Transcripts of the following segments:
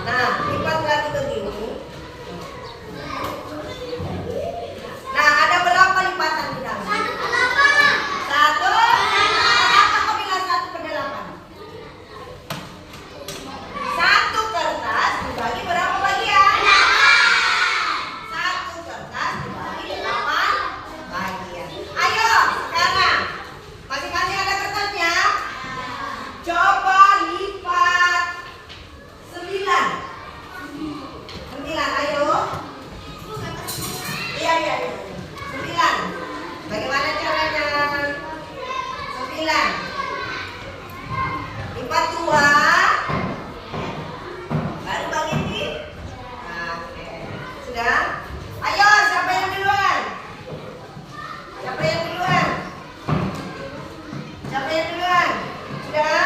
Nah, lipat lagi begini. Nah, ada berapa lipatan di dalam? 1. Kenapa kau bilang 1/8? Satu kertas dibagi berapa bagian? 1 kertas dibagi 8 bagian. Ayo, sekarang masing-masing ada kertasnya. Coba lipat 9. 9, ayo. Iya. 9. Bagaimana caranya? 9. Lipat 2. Baru bagi ini. Oke. Sudah? Ayo, siapa yang duluan? Siapa yang duluan? Siapa yang duluan? Sudah?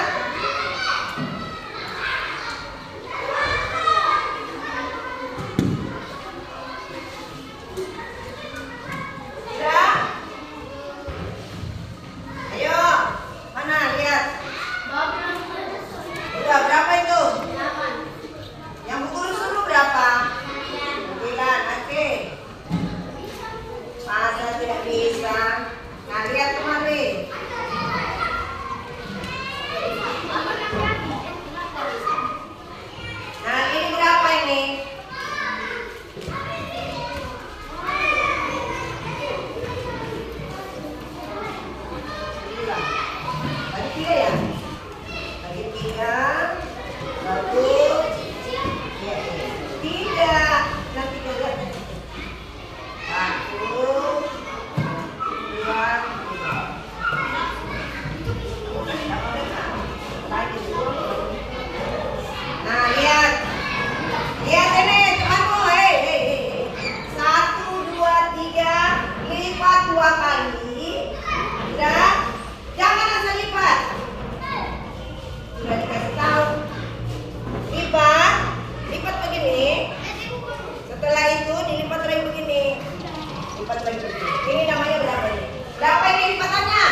Sudah? Ayo, mana lihat? Udah berapa itu? Yang buku suruh berapa? 9, oke. Masa tidak bisa? Nah, lihat kemari. Nah, ini berapa ini? Bagi 3 ya? Bagi 3. Bagus. Ya, tidak. Nanti kita lihat. 1, 2, 3. Nah, lihat. Lihat ini temanmu. Hei. 1, 2, 3. Lipat 2 kali. Sudah? Jangan asal lipat. Sudah dikasih tahu. Lipat begini. Setelah itu dilipat lagi begini. Lipat lagi begini. Ini namanya berapa ini? Berapa ini lipatannya?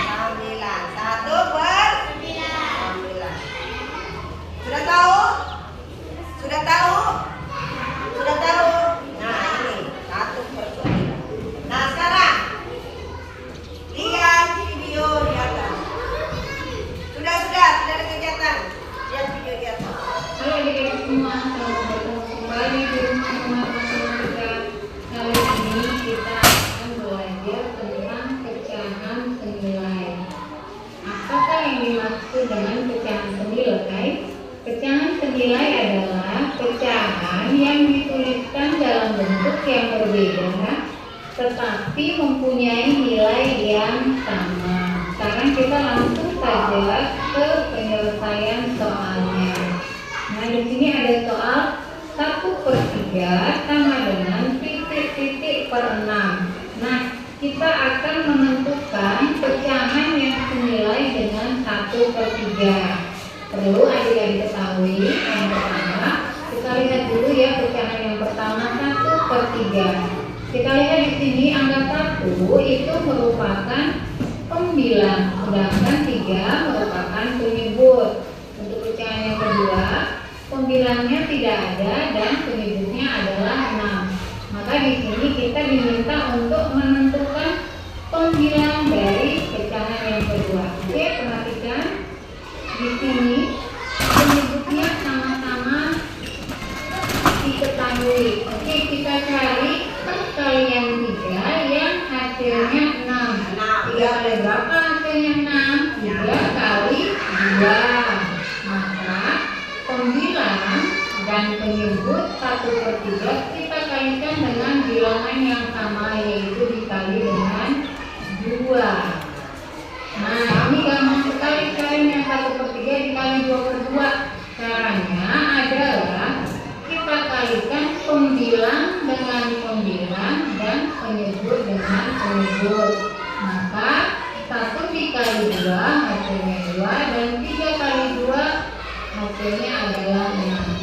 9. 1/9. Sudah tahu? Sudah tahu? Sudah tahu? Nah, ini 1/9. Nah, sekarang lihat video di atas. Sudah ada kegiatan. Lihat video di atas. Halo adik-adik semua, selamat bertemu kembali di rumah matematika. Kali ini kita akan belajar tentang pecahan senilai. Apakah yang dimaksud dengan pecahan senilai? Pecahan senilai adalah pecahan yang dituliskan dalam bentuk yang berbeda, tetapi mempunyai nilai yang sama. Sekarang kita langsung saja ke penyelesaian soalnya. Nah, di sini ada soal 1/3 sama dengan titik-titik per 6. Nah, kita akan menentukan pecahan yang senilai dengan 1/3. Perlu adik-adik ketahui, yang pertama kita lihat dulu ya pecahan yang pertama 1/3. Kita lihat di sini angka 1 itu merupakan pembilang, sedangkan 3 merupakan penyebut. Untuk pecahan yang kedua, pembilangnya tidak ada dan penyebutnya adalah 6. Maka di sini kita diminta untuk menentukan pembilang dari pecahan yang kedua. Oke, perhatikan di sini penyebutnya sama-sama diketahui. Oke, kita cari perkalian 3 yang hasilnya 6. 3 kali berapa hasilnya 6? 3 kali 2. Maka pembilang dan penyebut 1/3 kita kalikan dengan bilangan yang sama, yaitu dikali dengan 2. Nah, ini gampang sekali caranya. 1/3 dikali 2/2. Caranya adalah kita kalikan pembilang dengan pembilang dan penyebut dengan penyebut. Maka 1 dikali 2 hasilnya 2 dan 3 kali 2 hasilnya adalah 6.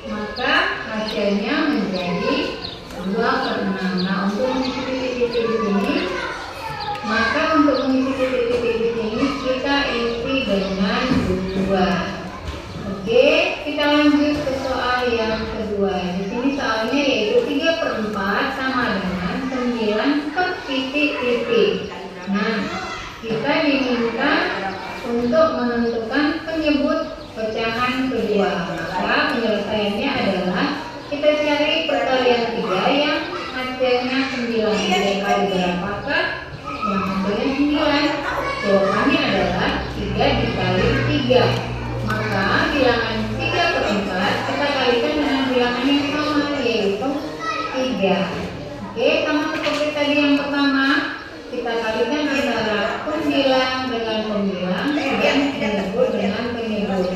Maka hasilnya menjadi 2/6. Nah, untuk mengisi titik-titik di sini, maka untuk mengisi titik-titik di sini kita isi dengan 2. Oke, kita lanjut Maka penyelesaiannya adalah kita cari perkalian 3 yang hasilnya 9. 3 kali berapakah? Yang hasilnya 9. Jawabannya adalah 3 dikali 3. Maka bilangan 3/4 kita kalikan dengan bilangan yang sama, yaitu 3. Oke, sama seperti tadi yang pertama, kita kalikan antara pembilang dengan pembilang dan penyebut dengan penyebut.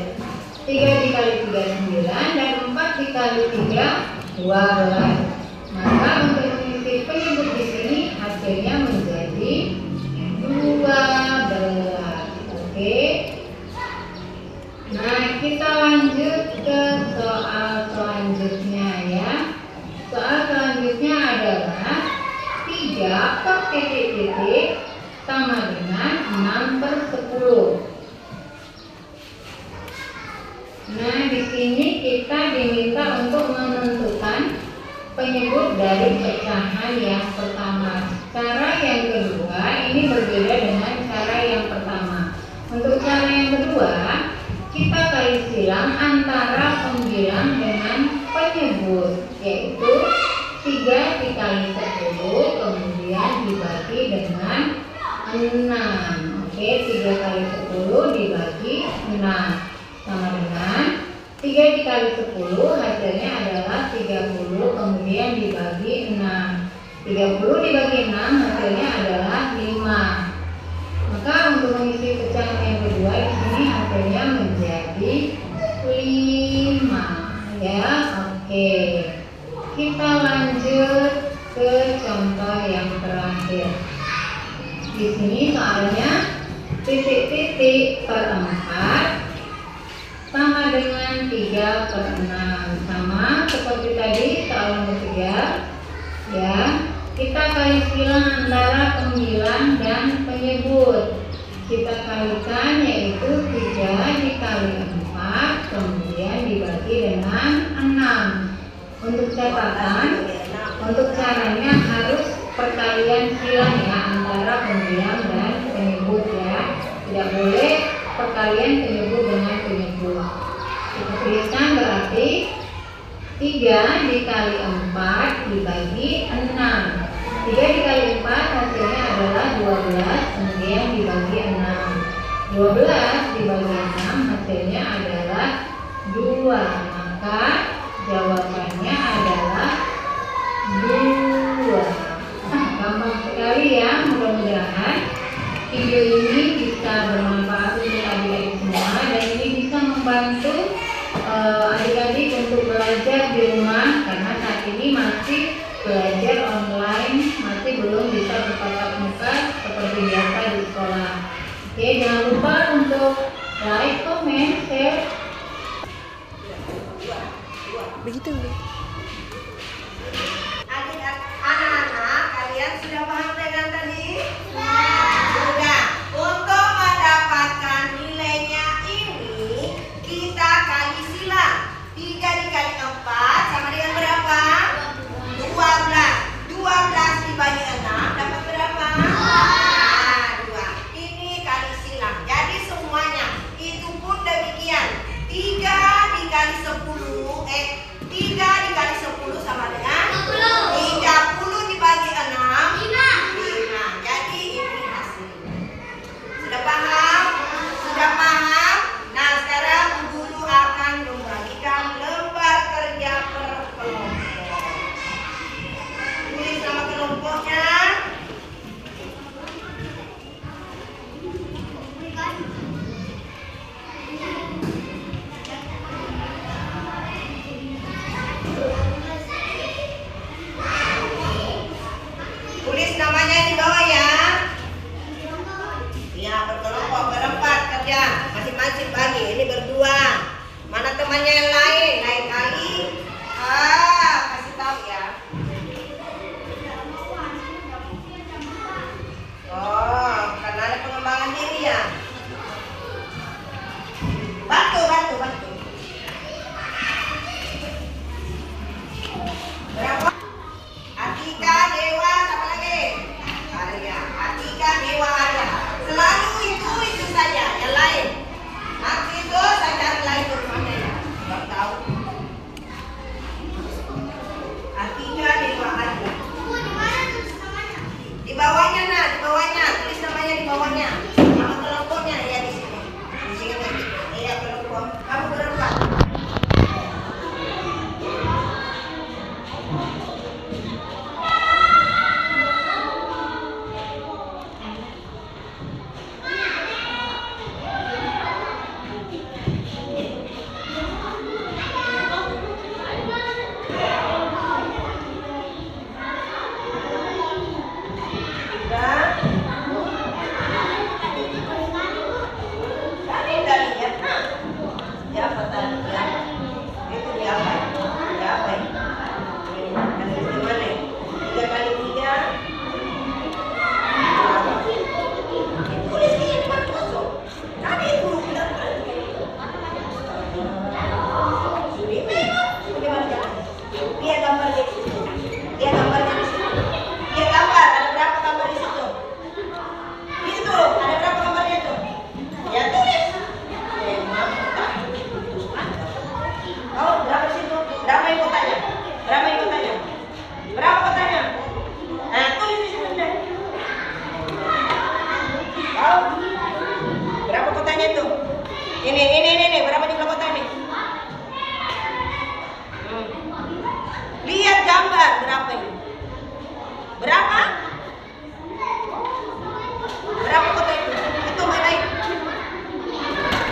3 dikali 3 9 dan 4 dikali 3 12. Maka untuk mengisi penyebut di sini hasilnya menjadi 12. Oke. Nah, kita lanjut ke soal selanjutnya ya. Soal selanjutnya adalah 3 per titik-titik sama dengan 6/10. Nah, di sini kita diminta untuk menentukan penyebut dari pecahan yang pertama. Cara yang kedua ini berbeda dengan cara yang pertama. Untuk cara yang kedua, kita kali silang antara pembilang dengan penyebut, yaitu 3 dikali 10 kemudian dibagi dengan 6. Oke, 3 kali 10 dibagi 6 sama dengan 3 dikali 10 hasilnya adalah 30 kemudian dibagi 6. 30 dibagi 6 hasilnya adalah 5. Maka untuk mengisi pecahan yang kedua di sini hasilnya menjadi 5 ya. Oke. Kita lanjut ke contoh yang terakhir. Di sini soalnya titik-titik per 4 sama dengan 3/6. Sama seperti tadi soal nomor 3 ya. Kita kali silang antara pembilang dan penyebut. Kita kalikan yaitu 3 dikali 4 kemudian dibagi dengan 6. Untuk catatan, untuk caranya harus perkalian silang ya antara pembilang dan penyebut ya. Tidak boleh perkalian penyebut dengan penyebut. Kita tuliskan berarti 3 dikali 4 dibagi 6. 3 dikali 4 hasilnya adalah 12 kemudian dibagi 6. 12 dibagi 6 hasilnya adalah 2. Maka jawabannya adalah 2. Gampang sekali ya. Mudah-mudahan video ini bisa bermanfaat untuk adik-adik semua dan ini bisa membantu adik-adik untuk belajar di rumah karena saat ini masih belajar online, masih belum bisa bertatap muka seperti biasa di sekolah. Oke, jangan lupa untuk like, comment, share. Begitu. Anak-anak, kalian sudah paham dengan tadi? Sudah. Untuk mendapatkan nilainya ini, kita kali silang. 3 dikali 4 sama dengan berapa? 12. 12 dibagi 6 dapat berapa? Nah, 2. Ini kali silang. Jadi semuanya itu pun demikian. 3 dikali 10 3 dikali 10 Ini. Berapa jumlah kotak ini? Lihat gambar berapa ini? Berapa? Berapa kotak itu? Hitung baik-baik.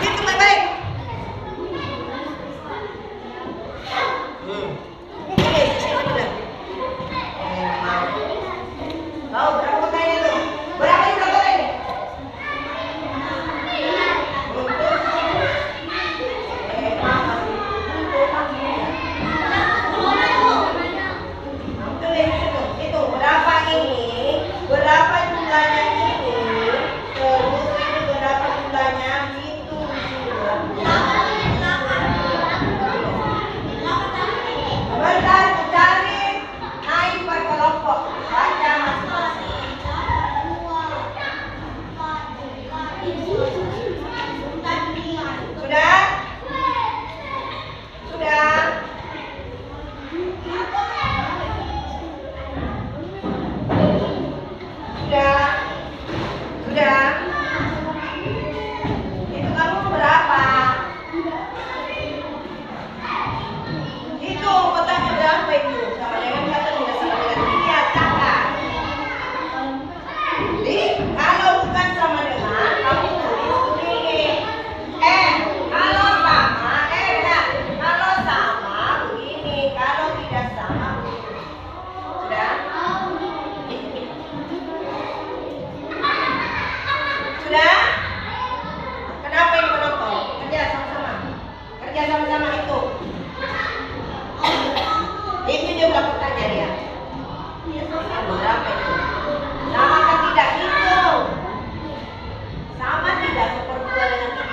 Hitung baik-baik. Oke, sini dulu. Tahu berapa kotanya itu? Berapa jumlah kotak ini? Itu berapa ini? Berapa jumlahnya ini? Terus ini berapa jumlahnya? Itu. Bentar, cari naik per kelompok. Baca masing-masing. Sudah? Sudah? Sudah? Itu kamu berapa? Itu kotaknya berapa itu? Sama dengan kata tidak sama dengan lihat kakak. Jadi kalau bukan sama dengan kamu tulis ini. Kalau sama, benar. Kalau sama begini, kalau tidak sama begini. Sudah? Sudah? Kenapa ini menonton? Kerja sama-sama. Kerja sama-sama itu. Itu jumlah kotaknya dia. Berapa itu? Sama kan tidak itu? Sama tidak seperempat dengan itu?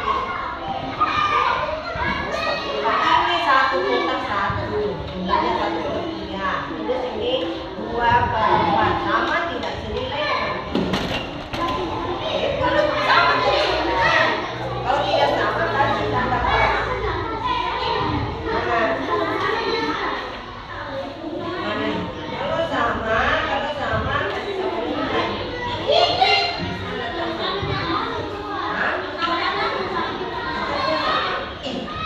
Ini satu kotak satu. Jumlahnya 1/3. Terus ini 2/4. Sama tidak senilai dengan kalau sama tuliskan. Kalau tidak sama kasih tanda plus. Mana? Kalau sama kasih sama ini.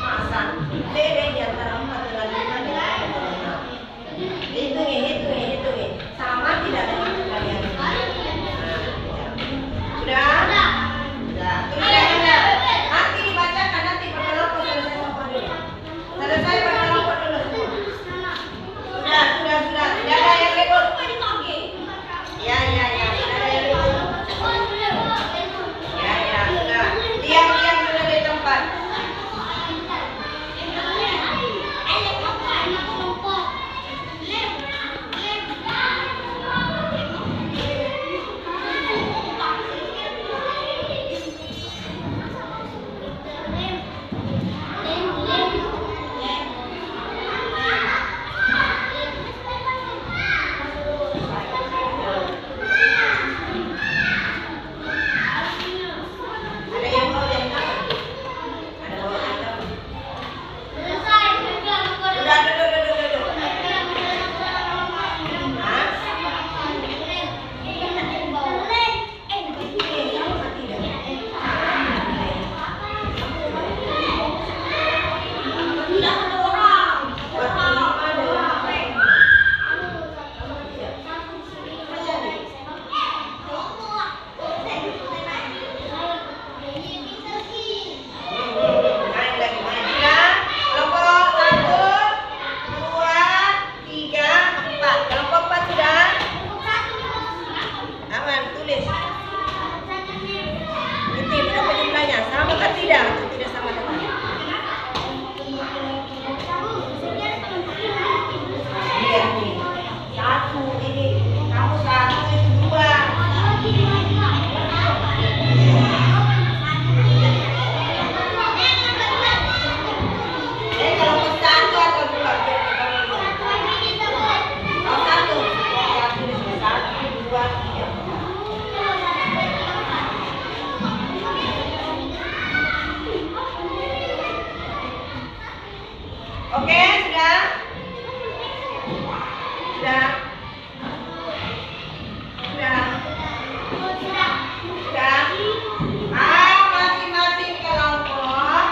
Masa? Beda di antara 4 dengan 5 dengan 6. Hitung. Sama tidak dengan kalian? Sudah? Nanti dibacakan, nanti pakai kelompok selesai kelompok dulu. Selesai pakai kelompok dulu. Sudah. Tidak ada yang ribut. Ya. Tidak ada yang ribut. Ya, sudah. Diam dulu di tempat. Ada yang mau yang apa? Ada mau yang apa? Sudah, duduk. Hah? Sama tidak? Main lagi. Sudah? Kelompok 1, 2, 3, 4. Kelompok 4 sudah? Aman, tulis. Ini berapa jumlahnya? Sama kan tidak? Atau tidak sama dengan? Lihat nih. 1 ini. Kamu 1 itu 2. Kelompok 1 atau 2? Kalau 1. Ya, tulis 1, 2, 3. Oke, sudah? Sudah? Sudah? Masing-masing kelompok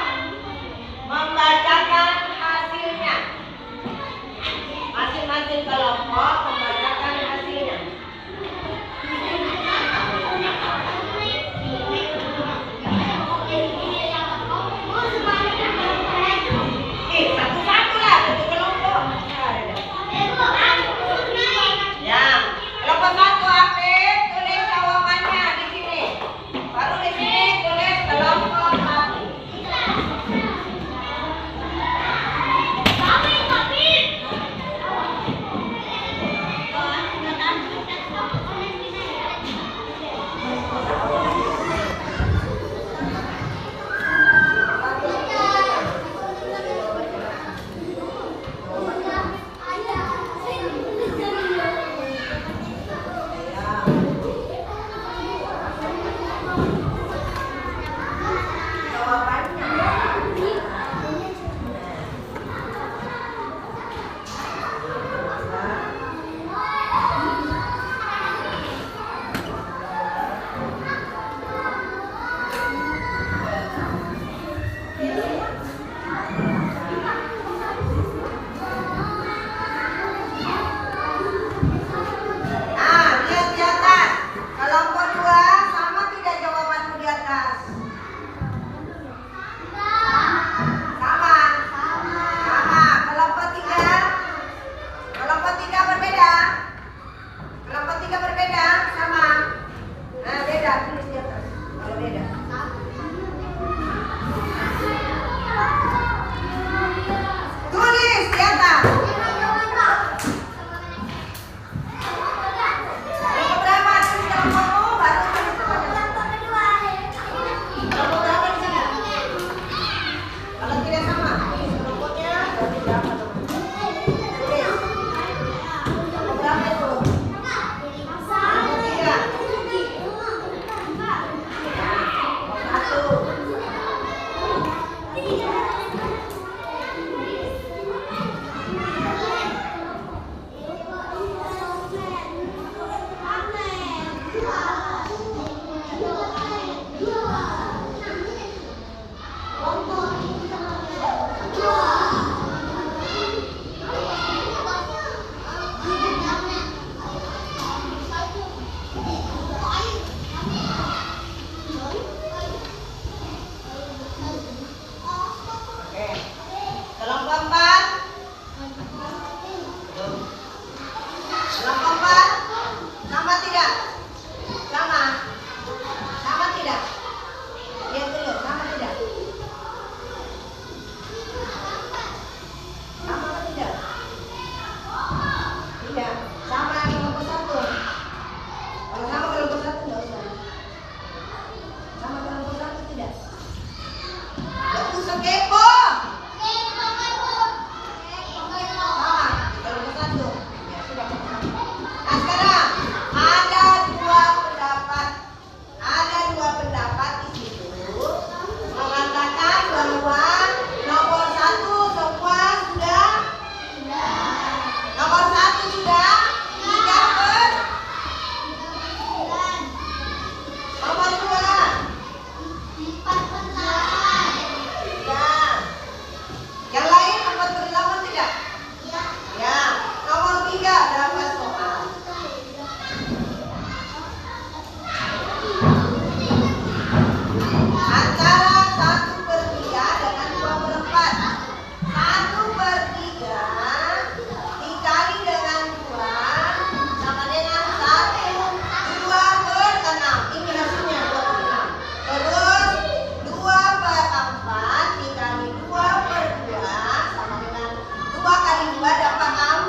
kali 2 dapat 6.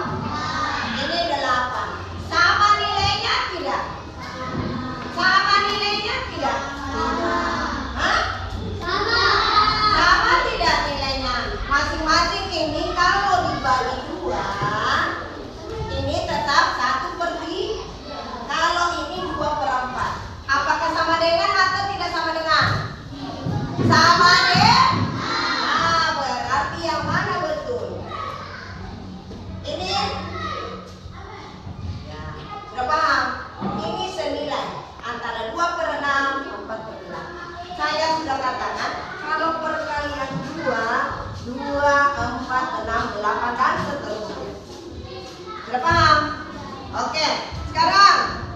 Ini 8. Sama nilainya tidak? Sama nilainya tidak? Hah? Sama tidak nilainya? Masing-masing ini kalau dibagi 2, ini tetap 1/3. Kalau ini 2/4. Apakah sama dengan atau tidak sama dengan? Sama deh. Nah, berarti yang mana betul? Ini ya, sudah paham? Ini senilai antara 2/6, 4/8. Saya sudah katakan kalau perkalian 2, 4, 6, 8 dan seterusnya. Sudah paham? Oke, sekarang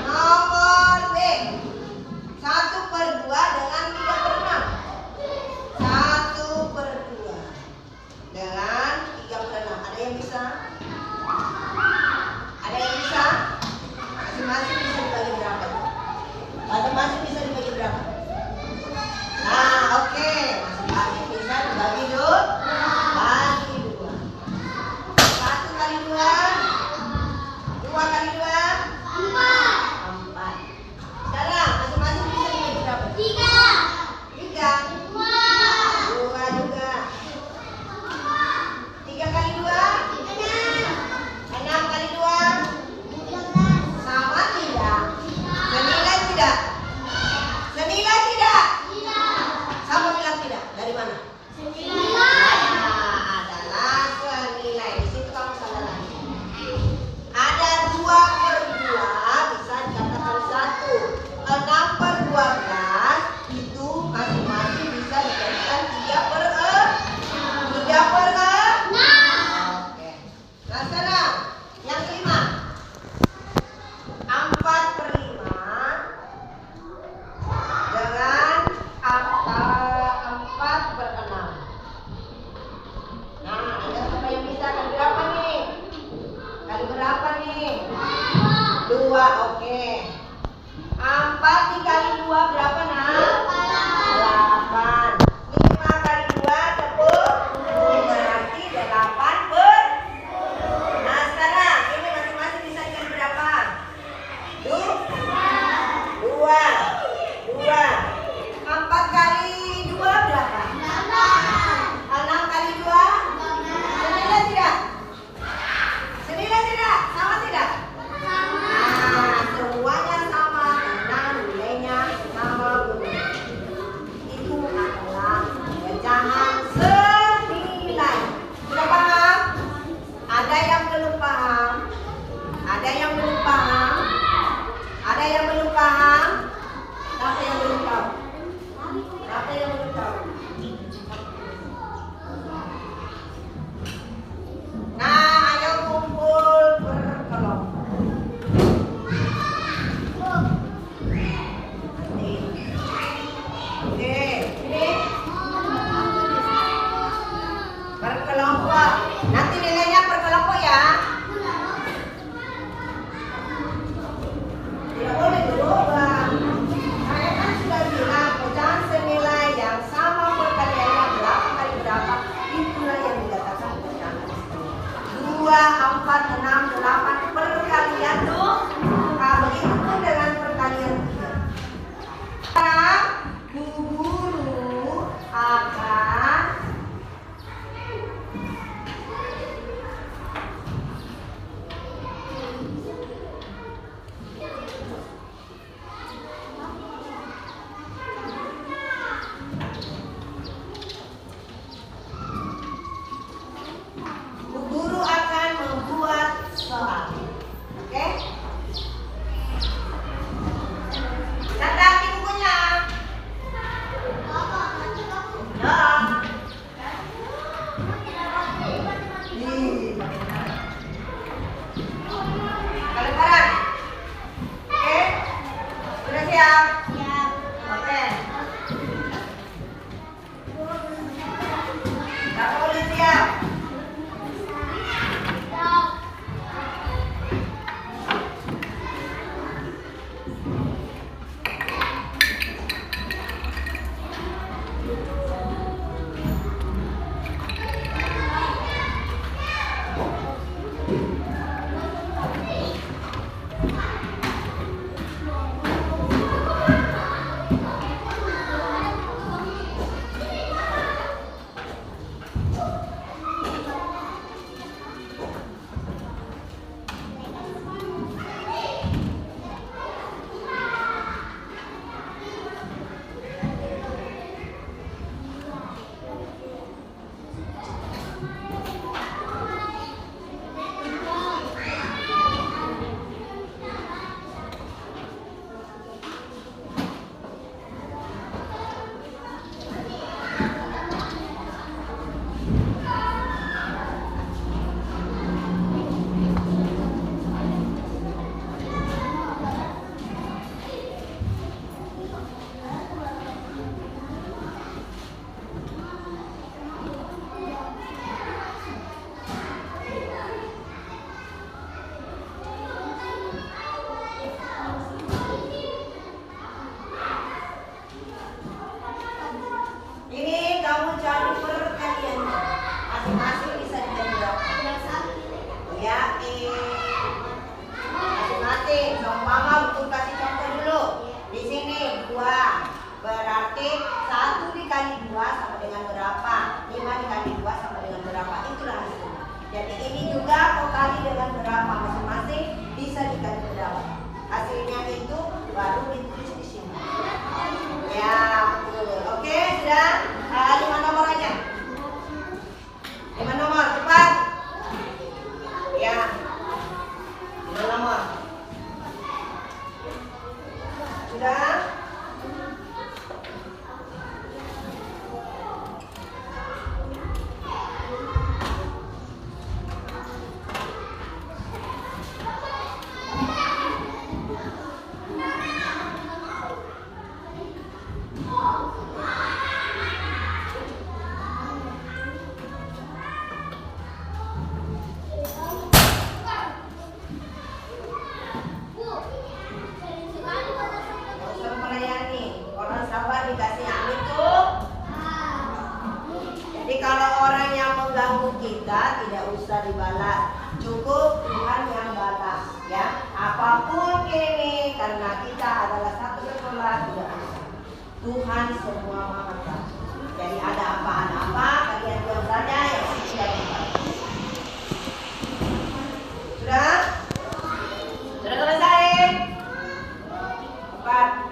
nomor B. 1/2 dengan 3/6. 1/2 dengan 3/6. Ada yang bisa? Ada yang bisa? Masing-masing bisa dibagi berapa? Masing-masing bisa dibagi berapa? Nah, oke. Masing-masing bisa dibagi dulu. Bagi 2. 1 kali 2. 2 kali 2. 4. Sekarang masing-masing bisa dibagi berapa? 3. 2 juga. 3 kali 2. 6 kali 2. Sama tidak? Senilai tidak? Senilai tidak? Sama bilang tidak? Dari mana? Adalah senilai. Di situ kamu salah lagi. Ada 2/2 bisa dikatakan 1. 6/12 itu masing-masing bisa dijadikan 3/6. Oke. Nah sekarang yang kelima. 4/5 dengan 4/6. Nah, ada siapa yang bisa kali berapa nih? Kali berapa nih? 2, oke. 4 dikali 2 berapa nak? 8. 5 kali 2 10. Berarti 8/. Nah sekarang ini masing-masing bisa dikali berapa? 2. 4 kali 2 berapa? 6 kali 2. Senilai tidak? Senilai tidak? Sama tidak? Nah, semuanya sama karena nilainya sama benar. Itu adalah pecahan senilai. Sudah paham? Ada yang belum paham? Ada yang belum paham? Ada yang belum paham? Siapa yang belum tahu? Siapa yang belum tahu? Nah, ayo kumpul berkelompok. Oke, ini berkelompok. Nanti nilainya berkelompok ya. Tidak boleh berubah. Saya kan sudah bilang pecahan senilai yang sama perkaliannya berapa kali berapa, itulah yang dikatakan pecahan senilai. 2, 4, 6, 8 perkalian tuh. Begitu pun dengan perkalian 3. Sekarang Bu Guru akan membuat Jadi ini juga kau kali dengan berapa masing-masing bisa dikali berapa. Hasilnya itu baru ditulis di sini. Ya, betul. Oke, sudah. 5 nomor aja. 5 nomor, cepat. Ya. 5 nomor. Sudah? Dikasih yang itu. Jadi kalau orang yang mengganggu kita tidak usah dibalas, cukup Tuhan yang balas ya. Apapun ini karena kita adalah satu sekolah tidak usah. Tuhan semua maha tahu. Jadi ada apa kalian diam saja ya sudah dibalas. Sudah? Sudah selesai? Cepat.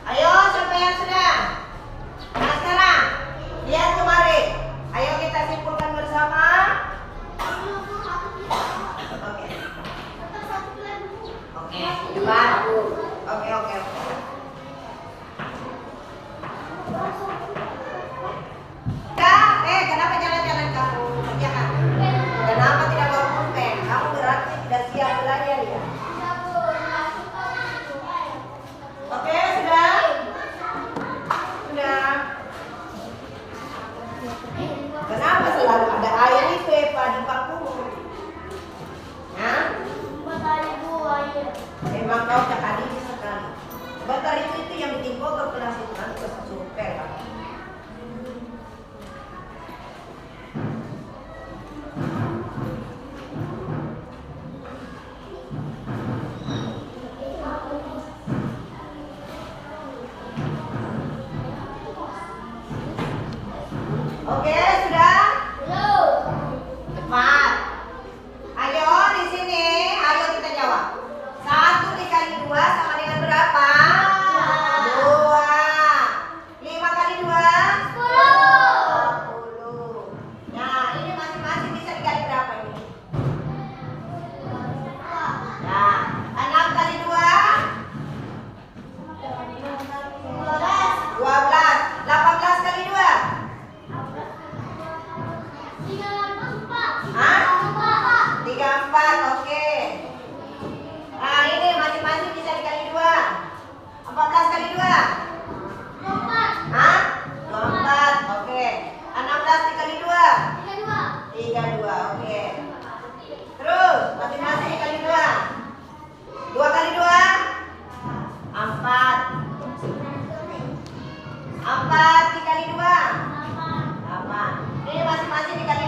Ayo, siapa yang sudah? Nah, sekarang lihat kemarin. Ayo kita simpulkan bersama. Oke. Oke, cepat. Oke. Kenapa jalan-jalan kamu? Kerjakan. Kenapa tidak bawa pulpen? Kamu berarti tidak siap belajar ya? Oke, sudah? Sudah. Kenapa selalu ada air itu Eva di bangkumu? Hah? Memang kau tak adil sekali. Bentar itu yang bikin kau ke kelas itu kan super kan? Oke, sudah? Belum. Cepat. Ayo di sini, ayo kita jawab. 1 dikali 2 sama dengan berapa? 2. 5 kali 2? 10. Nah, ini masing-masing bisa dikali berapa ini? Nah, 6 kali 2? 12. 18 kali 2? 34, oke. Nah, ini masing-masing bisa dikali 2. 14 kali 2? 24. Hah? 24, oke. 16 dikali 2? 32, oke. Terus, masing-masing dikali 2? 2 kali 2? 4. 4 dikali 2? 8. Ini masing-masing dikali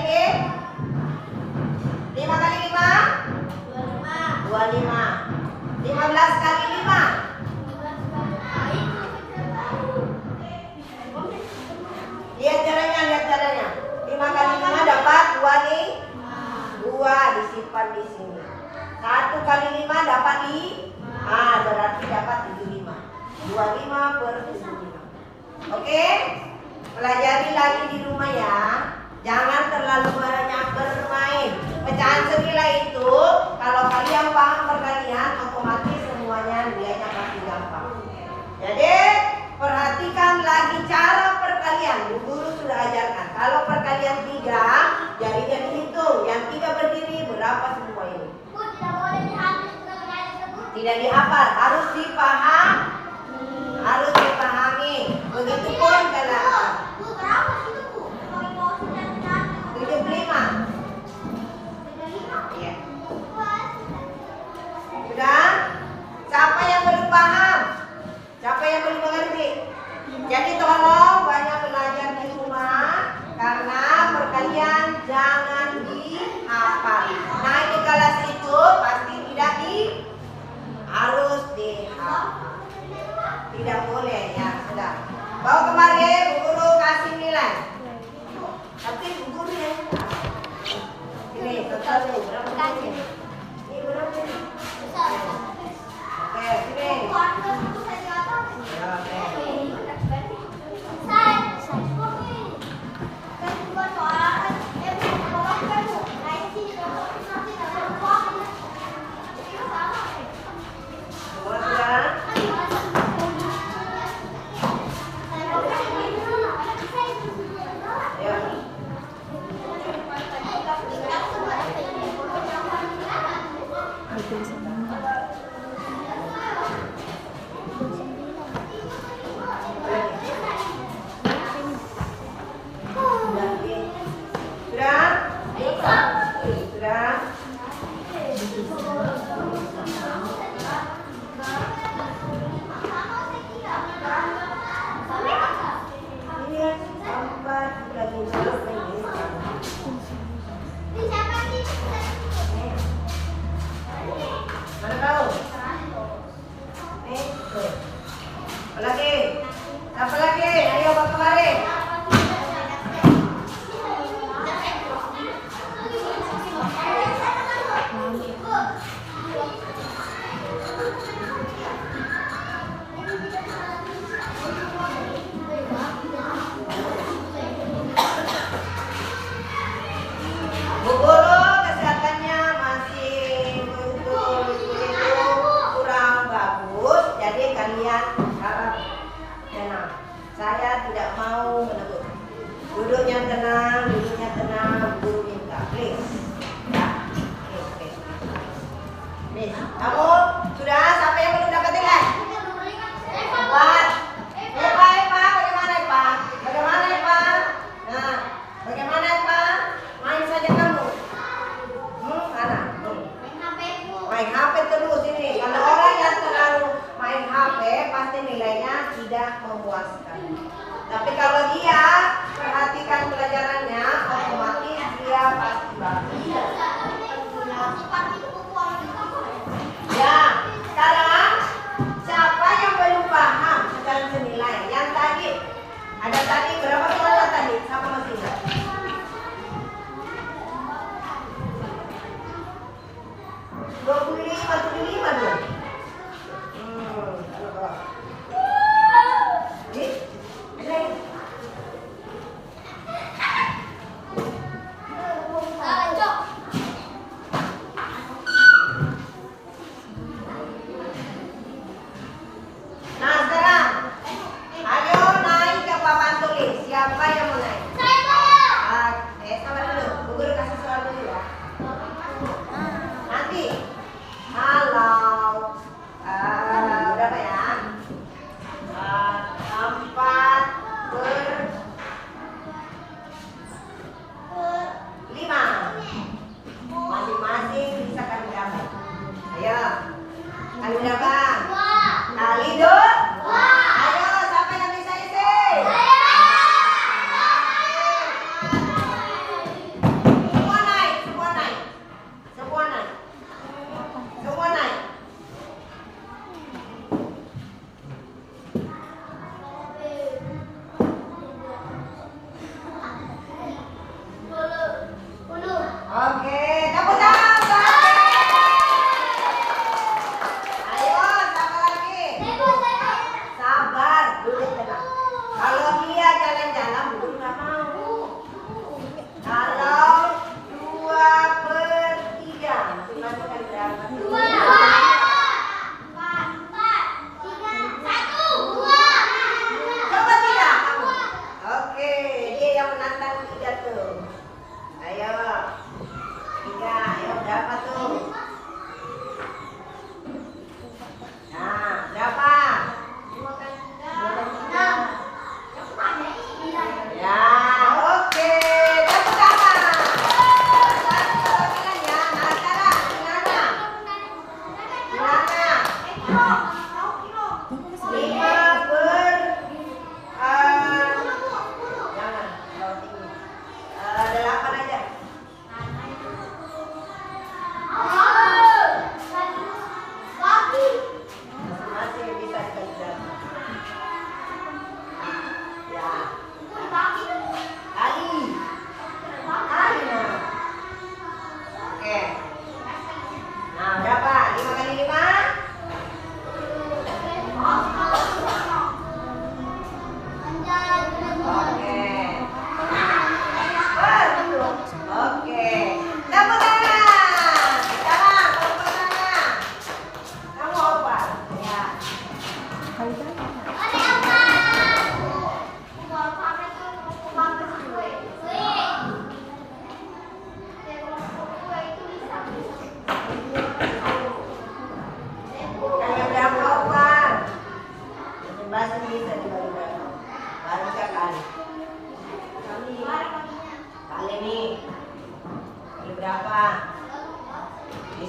5 kali 5? 25. 15 kali 5? Lihat caranya. 5 kali 5 dapat 2 nih. 2 disimpan di sini. 1 kali 5 dapat 5. Berarti dapat 75. 25 per 75. Oke? Pelajari lagi di rumah ya. Jangan terlalu banyak bermain. Pecahan senilai itu kalau kalian paham perkalian, otomatis semuanya nilainya pasti gampang. Jadi perhatikan lagi cara perkalian. Bu Guru sudah ajarkan. Kalau perkalian 3, jarinya dihitung. Yang 3 berdiri berapa semua ini? Tidak dihafal, harus dipaham. Harus dipahami. Begitupun kalau 75. Iya. Sudah? Siapa yang belum paham? Siapa yang belum mengerti? Jadi tolong banyak belajar di rumah karena perkalian jangan dihafal. Nah di kelas itu pasti tidak harus dihafal.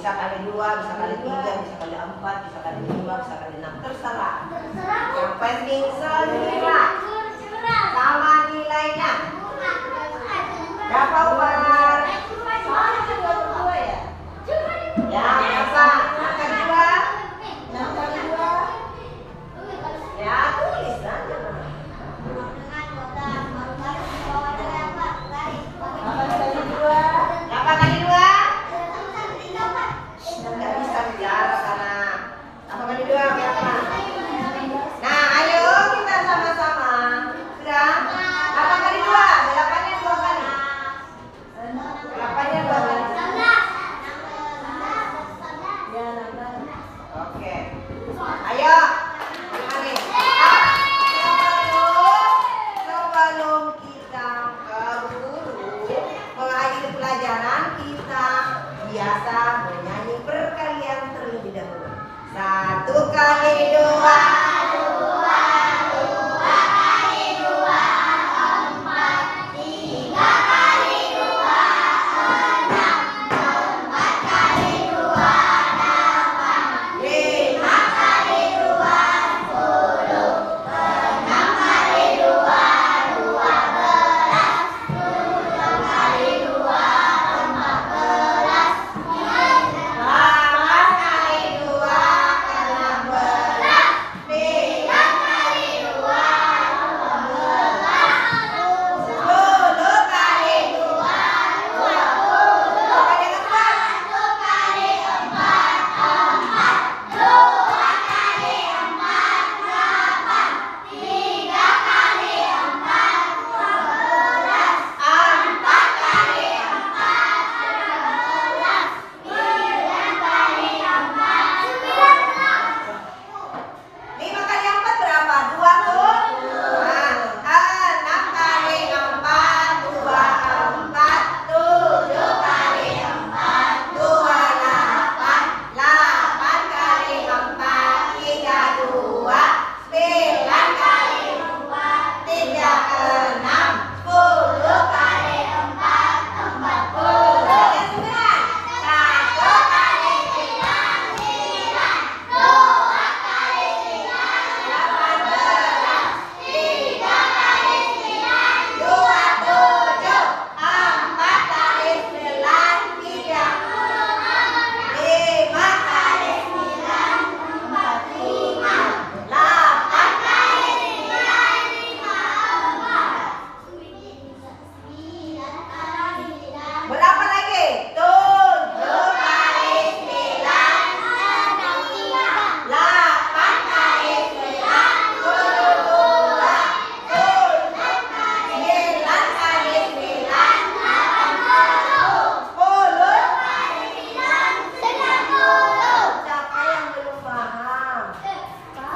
Bisa kali 2, bisa kali 3, bisa kali 4, bisa kali 5, bisa kali 6, terserah. Yang penting senilai sama nilainya. Berapa Umar? Sama 22 ya? Ya, berapa? 6 kali 2? 6 kali 2? Ya, tulis aja. 8 kali 2? Nggak bisa bicara sana. 8 kali 2 berapa? Nah, ayo kita sama-sama. Sudah? 8 kali 2, 8-nya 2 kali. 8-nya 2 kali. Oke. Ayo. Mari. Sebelum kita mengakhiri pelajaran, kita biasa menyanyi perkalian terlebih dahulu. 1 kali 2. 2 kali 2, 4. 3 kali 2, 6. 4 kali 2, 8. 5 kali 2, 10. 6 kali 2, 12. 7 kali 2, 14. 8 kali 2, 16. 9 kali 2, 12. 10 kali 2, 20. Kali 1 kali 4, 4. 2 kali 4, 8. 3 kali 4, 12. 4 kali 4, 12. 9 kali 4, 19. 5 kali 4 berapa? 20. Nah, 6 kali 4, 24. 7 kali 4, 28. 8 kali 4, 32. 9 kali 4, 36. 10 kali 4, 40. Ya sudah. 1 kali 9, 9. 2 kali 9, 18. 3 kali 9, 27. 4 kali 9, 36. 5 kali 9, 45. 8 kali 9, 54. Berapa lagi? 7 kali 9, 8 kali 9, 22. 9 kali 9, 80. 10 kali 9, 90. Siapa yang belum paham?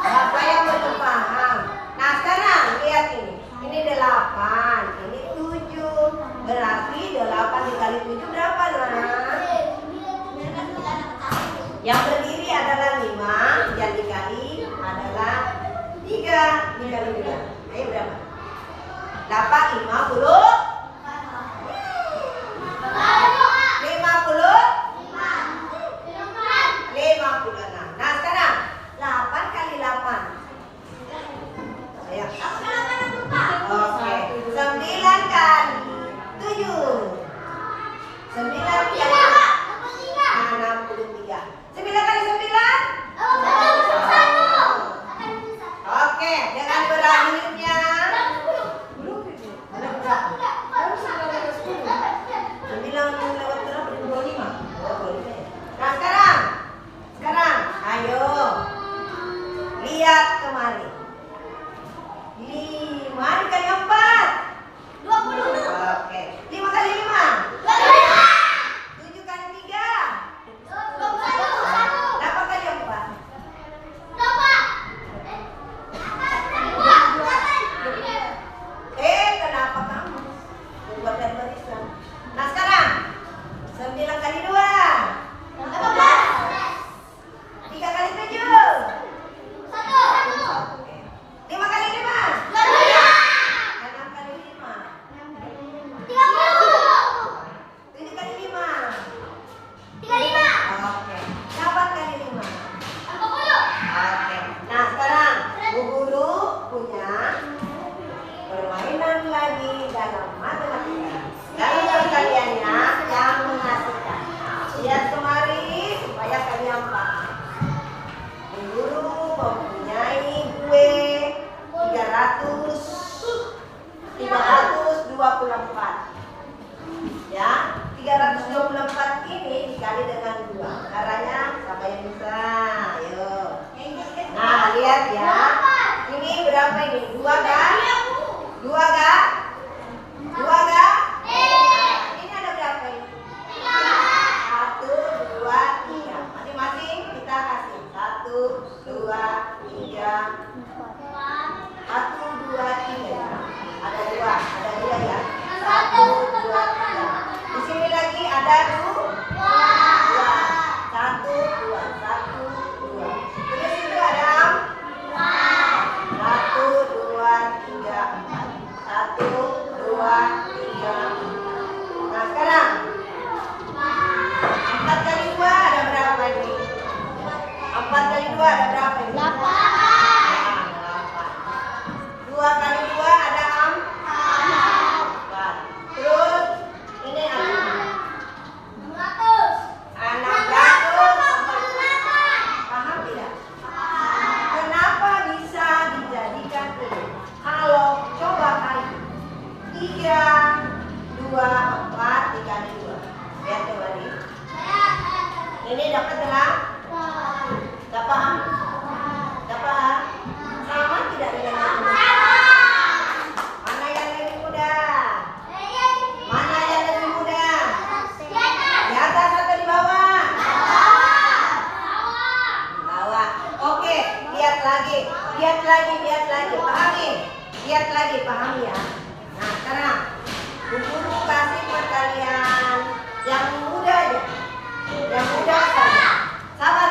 Siapa yang belum paham? Nah, sekarang lihat ini. Ini 8, ini 7. Berarti 8 dikali 7 berapa, Nah? Yang berdiri adalah 5, yang dikali adalah 3 dikali 3. Ayo berapa? 8, 50. 50. 56. Nah, sekarang 8 kali 8. Ayo. Oke. 9 kali 7. 9 kali 63. 9 kali 9? Oke, dengan berakhirnya belum berapa? 9 lewat berapa? 25. Nah, sekarang ayo lihat kemari. 5 dikali 4, 20. Oke. 5 kali 5, 7 kali 3, 21. 8 kali 4, kenapa kamu? 324. Ya, 324 ini dikali dengan 2. Caranya siapa yang bisa? Ayo. Nah, lihat ya. Ini berapa ini? 2 kan? 2 kan? 2 kan? Ini ada berapa ini? 1, 2, 3. Masing-masing kita kasih 1, 2, 3. 1, 2, 3. Ada 2 ya. 1, 2, 3. Di sini lagi ada 2. 1, 2, 1, 2. Terus itu ada 1, 2, 3, 4. 1, 2, 3. Nah sekarang 4 kali 2 ada berapa ini? 4 kali 2 ada berapa ini? 8. 2 kali 2 ada 4. Terus ini apa? 648. Paham tidak? Kenapa bisa dijadikan ini? Kalau coba kali 3, 2, 4 dikali 2. Lihat coba nih. Ini dapat dengan? Gak paham? Gak paham? Sama tidak dengan ini? Mana yang lebih mudah? Mana yang lebih mudah? Di atas atau di bawah? Di bawah. Oke, lihat lagi. Pahami. Lihat lagi, pahami ya. Nah, sekarang Bu Guru kasih buat kalian yang mudah aja. Yang mudah saja. Sabar.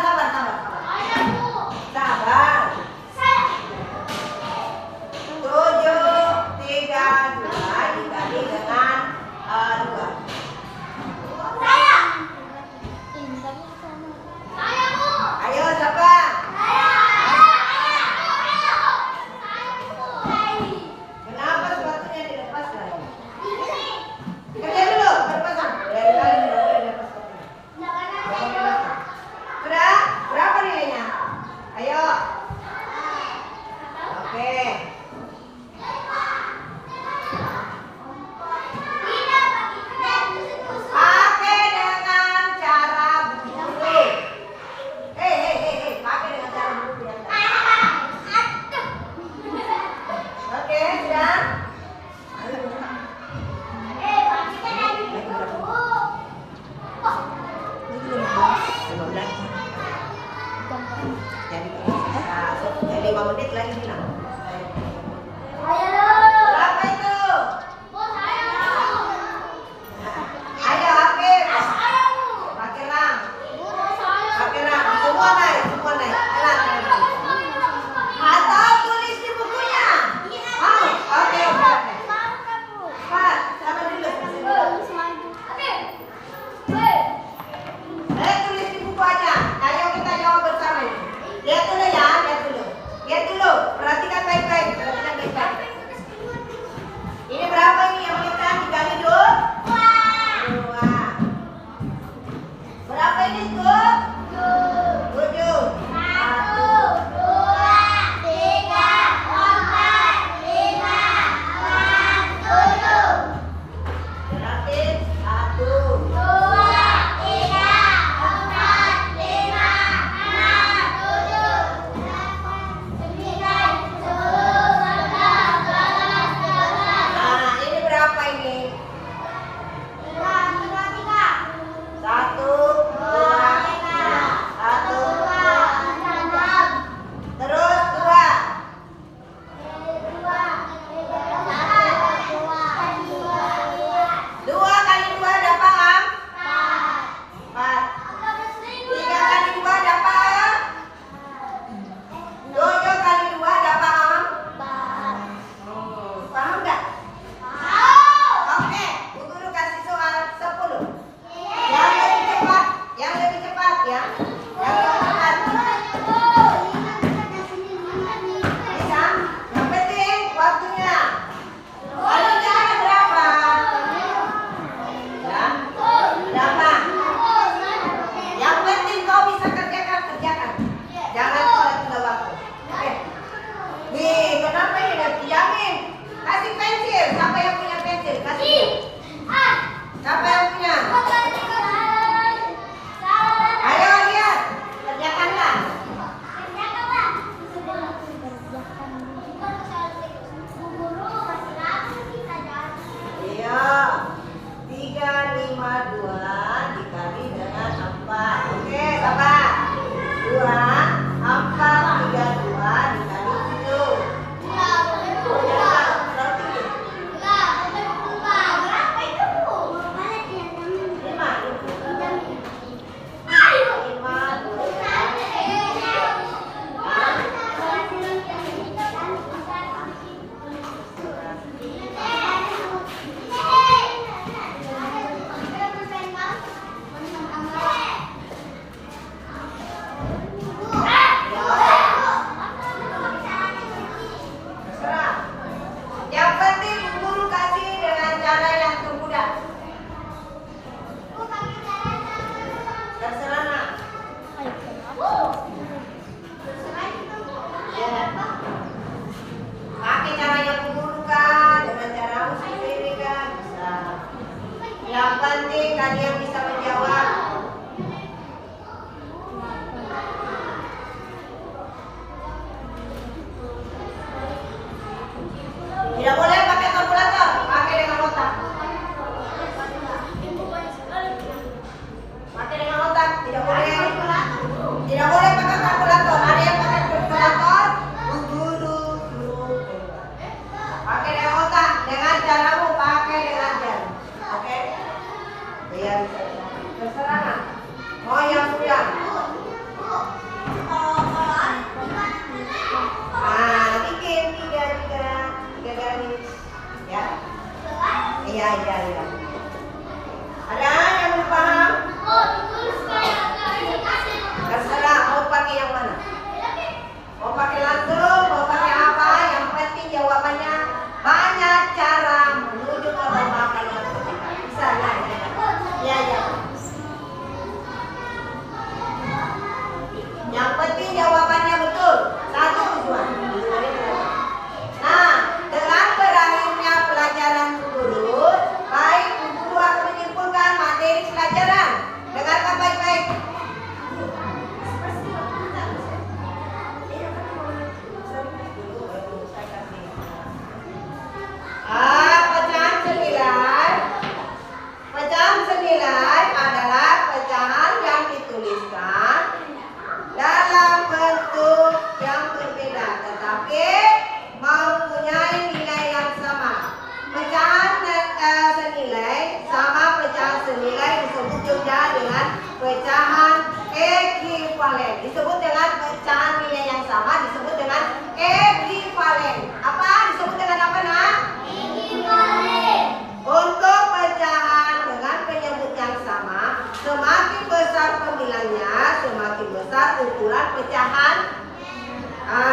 berani yang bisa menjawab? Tidak boleh pakai kalkulator, pakai dengan otak. Pakai dengan otak, tidak boleh. Tidak boleh pakai kalkulator. Ada yang pakai kalkulator, guru. Pakai dengan otak, dengan caramu, pakai dengan jam. Oke? Iya bisa. Terserah. Mau yang sudah. Bikin tiga garis. Ya. Iya. Ada yang belum paham? Terserah mau pakai yang mana. Mau pakai langsung, mau pakai apa? Yang penting jawabannya banyak cara menuju ke rumah kalimat ketika. Bisa ya. Ya. Yang penting jawabannya betul. Satu tujuan. Nah, dengan berakhirnya pelajaran guru, baik guru akan menyimpulkan materi pelajaran. Dengarkan baik-baik. Pecahan senilai adalah pecahan yang dituliskan dalam bentuk yang berbeda tetapi mempunyai nilai yang sama. Pecahan senilai sama pecahan senilai disebut juga dengan pecahan ekivalen. Disebut dengan pecahan nilai yang sama disebut dengan ekivalen. Apa disebut dengan apa, Nak? Ekivalen. Untuk pecahan dengan penyebut yang sama, semakin besar pembilangnya, semakin besar ukuran pecahan.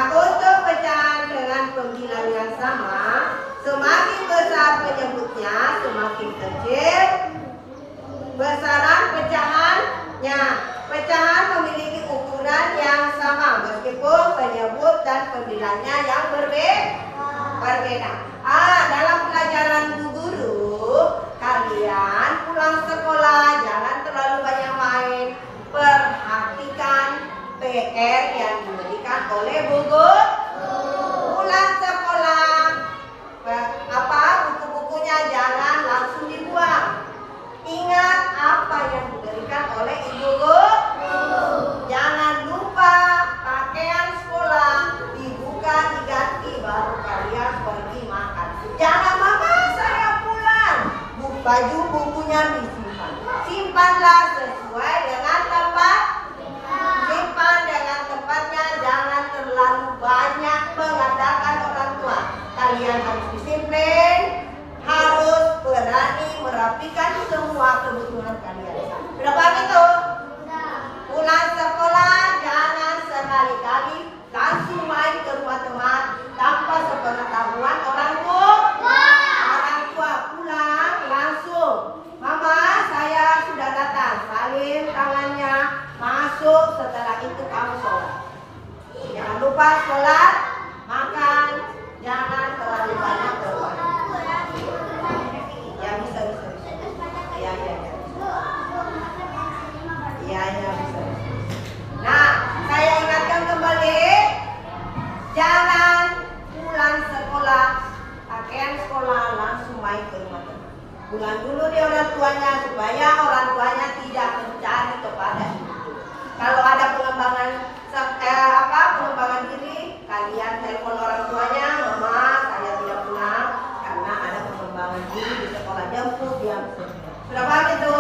Untuk pecahan dengan pembilang yang sama, semakin besar penyebutnya, semakin kecil besaran pecahannya. Pecahan memiliki ukuran yang sama meskipun penyebut dan pembilangnya yang berbeda. Dalam pelajaran guru, kalian pulang sekolah jangan terlalu banyak main. Perhatikan PR yang diberikan oleh guru. Pulang sekolah, buku-bukunya jangan langsung dibuang. Ingat apa yang diberikan oleh ibu guru. Jangan lupa pakaian sekolah dibuka, diganti, baru kalian pergi makan. Jangan, mama saya pulang, baju bukunya disimpan. Simpanlah sesuai dengan tempat. Simpan dengan tempatnya, jangan terlalu banyak mengandalkan orang tua. Kalian harus disiplin, harus berani merapikan semua kebutuhan kalian. Berapa gitu? Pulang sekolah jangan sekali-kali langsung main ke rumah teman tanpa sepengetahuan orang tua. Orang tua pulang langsung, mama saya sudah datang, salin tangannya, masuk, setelah itu kamu sholat. Jangan lupa sholat, makan, jangan terlalu banyak berbuat. Ya bisa. Ya bisa. Nah, saya ingatkan kembali, jangan pulang sekolah, pakaian sekolah langsung main ke rumah teman. Pulang dulu dia orang tuanya supaya orang tuanya tidak mencari kepada ibu. Kalau ada pengembangan diri, kalian telepon orang tuanya, mama saya tidak pulang karena ada pengembangan diri di sekolah, jemput dia. Berapa gitu?